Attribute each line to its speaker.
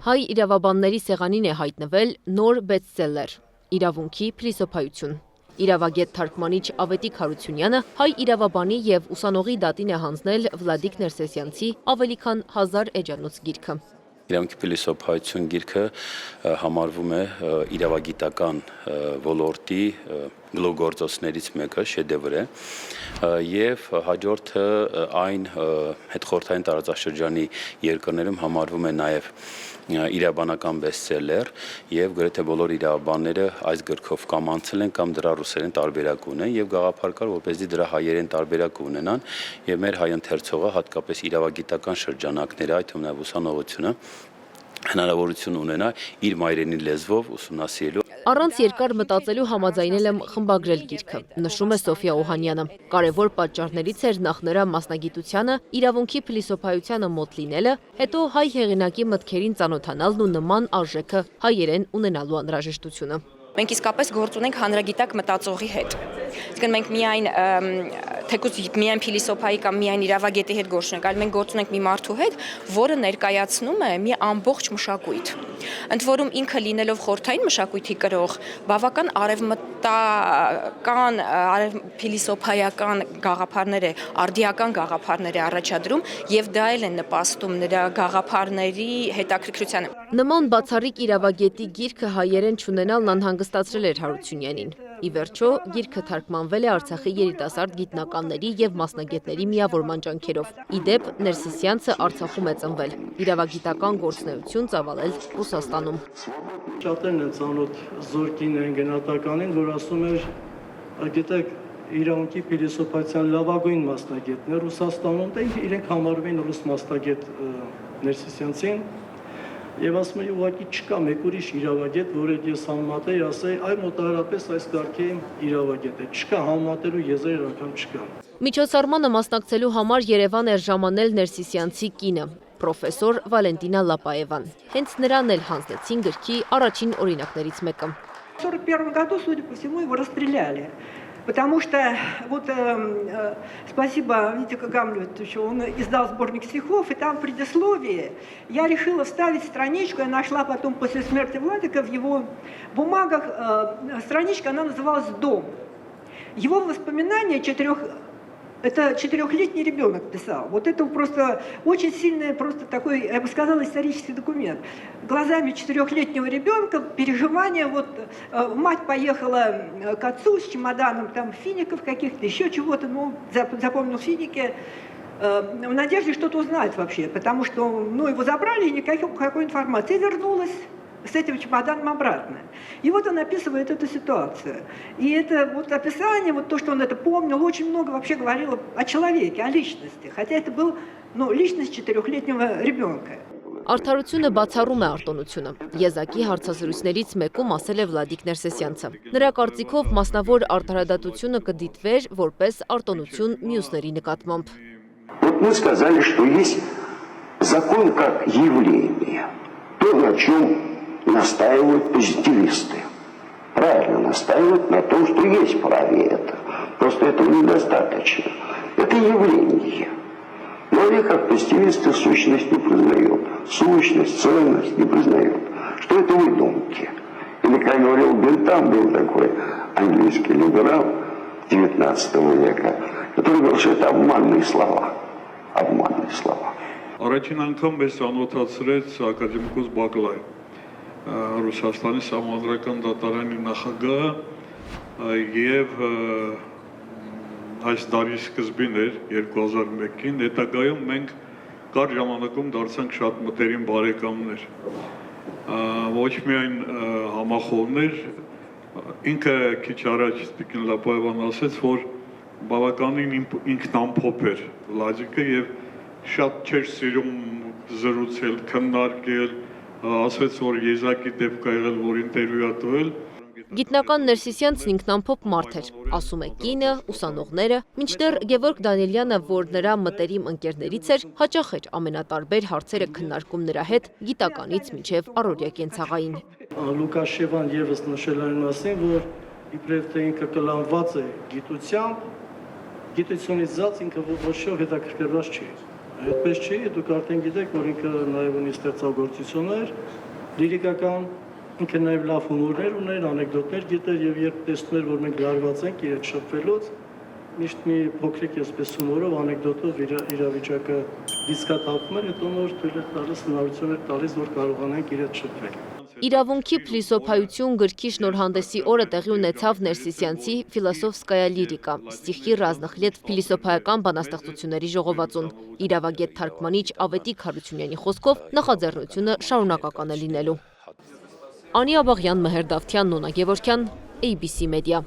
Speaker 1: Հայ իրավաբանների սեղանին է հայտնվել նոր բեսթսելլեր «Իրավունքի փիլիսոփայություն»։ Իրավագետ թարգմանիչ Ավետիք Հարությունյանը հայ իրավաբանի և ուսանողի դատին է հանձնել Վլադիկ Ներսեսյանցի ավելի քան 1000 էջանոց գիրքը։
Speaker 2: Իրավունքի փիլիսոփայություն գիրքը համարվում է իրավագիտական ոլորտի գլուխգործոցներից մեկը, շեդևր է, և հաջորդը այն հետխորհրդային տարածաշրջանի երկրներում համարվում է նաև իրավաբանական բեսթսելլեր, և գրեթե բոլոր իրավաբանները այս գրքով կամ անցել են, կամ դրա ռուսերեն տարբերակ ունեն, և գաղափար կար, որպեսզի դրա հայերեն տարբերակ ունենան, և մեր հայ ընթերցողը, հատկապես իրավագիտական շրջանակները, այդ թվում նաև ուսանողությունը, հնարավորություն ունենա իր մայրենի լեզվով ուսումնասիրելու։
Speaker 1: Առանց երկար մտածելու համաձայնել եմ խմբագրել գիրքը, նշում է Սոֆիա Օհանյանը։ Կարևոր պատճառներից էր նախ նրա մասնագիտությանը, իրավունքի փիլիսոփայությանը մոտ լինելը, հետո հայ հեղինակի մտքերին ծանոթանալն ու նման արժեքը հայերեն ունենալու անհրաժեշտությունը։
Speaker 3: Մենք իսկապես գործ ունենք հանրագիտակ մտածողի հետ։ Իսկ մենք միայն թեկուզ միայն փիլիսոփայի կամ միայն իրավագետի հետ գործ ունենք, այլ մենք գործ ունենք մի մարդու հետ, որը ներկայացնում է մի ամբողջ մշակույթ։ Ընդ որում ինքը լինելով խորհրդային մշակույթի կրող, բավական արևմտական, փիլիսոփայական գաղափարներ է, արդիական գաղափարներ է առաջադրում, եւ դա էլ է նպաստում նրա գաղափարների հետաքրքրությանը։
Speaker 1: Նման բացառիկ իրավագետի գիրքը հայերեն չունենալն անհանգստացրել էր Հարությունյանին։ Ի վերջո, գիրքը թարգմանվել է Արցախի երիտասարդ գիտնականների և մասնագետների միավորման ջանքերով։ Ի դեպ, Ներսիսյանցը Արցախում է ծնվել, իրավագիտական գործունեություն ծավալել Ռուսաստանում։
Speaker 4: Շատերն են ծանոթ Զորկին գնահատականին, որ ասում էր, գիտեք, իրավունքի փիլիսոփայության լավագույն մասնագետն է Ռուսաստանում, դա իրենք համարում են ռուս մասնագետ Ներսիսյանցին, եւ ասում եմ, ուղղակի չկա մեկ ուրիշ իրավագետ, որը ես համեմատեի, ասեի, այ մոտավորապես այս կարգի իրավագետ է, չկա համեմատելու եզրեր անգամ չկա։
Speaker 1: Միջոցառմանը մասնակցելու համար Երևան էր ժամանել Ներսիսյանցի կինը, պրոֆեսոր Վալենտինա Լապաևան։ Հենց նրան էլ հանձնեցին գրքի առաջին օրինակներից մեկը։
Speaker 5: 1941 году, судя по всему, его расстреляли. Потому что, вот, спасибо Вите Гамлетовичу, он издал сборник стихов, и там в предисловии я решила вставить страничку, я нашла потом после смерти Владика в его бумагах, страничка, она называлась «Дом». Его воспоминания это 4-летний ребенок писал. Вот это просто очень сильный, просто такой, я бы сказала, исторический документ. Глазами 4-летнего ребенка, переживания, вот мать поехала к отцу с чемоданом там фиников каких-то, еще чего-то, ну, запомнил финики, в надежде что-то узнать вообще, потому что, ну, его забрали и никакой информации. И вернулась с этим чемоданом обратно. И вот он описывает эту ситуацию. И это вот описание, вот то, что он это помнил, очень много вообще говорило о человеке, о личности. Хотя это был, ну, личность 4-летнего ребенка.
Speaker 1: Արդարությունը բացառում է արտոնությունը։ Եզակի հարցազրույցներից մեկում ասել է Վլադիկ Ներսեսյանցը։ Նրա կարծիքով մասնավոր արդարադատությունը կդիտվեր որպես արտոնություն մյուսների նկատմամբ։
Speaker 6: Вот мы сказали, что есть закон как явление. То, на чем настаивают позитивисты. Правильно настаивают на том, что есть правее это. Просто этого недостаточно. Это явление. Но они, как позитивисты, сущность не признают. Сущность, ценность не признают. Что это выдумки. Или, как говорил Бентам, был такой английский либерал XIX века, который говорил, что это обманные слова. Обманные слова.
Speaker 7: Առաջին անգամ մեզ անոթացրեց ակադեմիկոս Բակլայ, Ռուսաստանի Սահմանադրական դատարանի նախագահը եւ այս տարի սկզբին էր 2001-ին, հետագայում մենք կար ժամանակում դարձանք շատ մտերիմ բարեկամներ։ Ոչ միայն համախոհներ, ինքը քիչ առաջ Տիկին Լապաևան ասեց, որ բավականին ինքնամփոփ էր Վլադիկը եւ շատ չէր սիրում զրուցել, քննարկել, ասվեց, որ եզակի դեպք ա եղել, որ ինտերվյու ա տվել։
Speaker 1: Գիտնական Ներսիսյանցն ինքնամփոփ մարդ էր, ասում է կինը, ուսանողները, մինչդեռ Գևորգ Դանիելյանը, որ նրա մտերիմ ընկերներից էր, հաճախ էր ամենատարբեր հարցերը քննարկում նրա հետ գիտականից մինչև առօրյա կենցաղային։
Speaker 4: Լուկաշևան եւս նշել այն մասին, որ իբրև թե ինքը կլանված է գիտությամբ, գիտությունից զած ինքը ոչ հետաքրքրված չի։ Այդպես չի, դուք արդեն գիտեք, որ ինքը նաև ունի ստեղծագործություններ, լիրիկական, ինքը նաև լավ հումորներ ուներ, անեկդոտներ գիտեր եւ երբ տեսնում էր, որ մենք լարված ենք իր հետ շփվելուց, միշտ մի փոքրիկ այսպես հումորով, անեկդոտով իրավիճակը դիսկաթափում էր, հետո նոր թույլ էր տալիս, հնարավորություն էր տալիս, որ կարողանանք իր հետ շփվել։
Speaker 1: Իրավունքի փիլիսոփայություն գրքի շնորհանդեսի օրը տեղի ունեցավ Ներսիսյանցի «Ֆիլոսոֆսկայա լիրիկա» ստիխի ռազմախլետ փիլիսոփայական բանաստեղծությունների ժողովածուն։ Իրավագետ թարգմանիչ Ավետիք Հարությունյանի խոսքով նախաձեռնությունը շարունակական է լինելու։ Անի Աբաղյան, Մհեր Դավթյան, Նոնա Գևորգյան, ABC Media։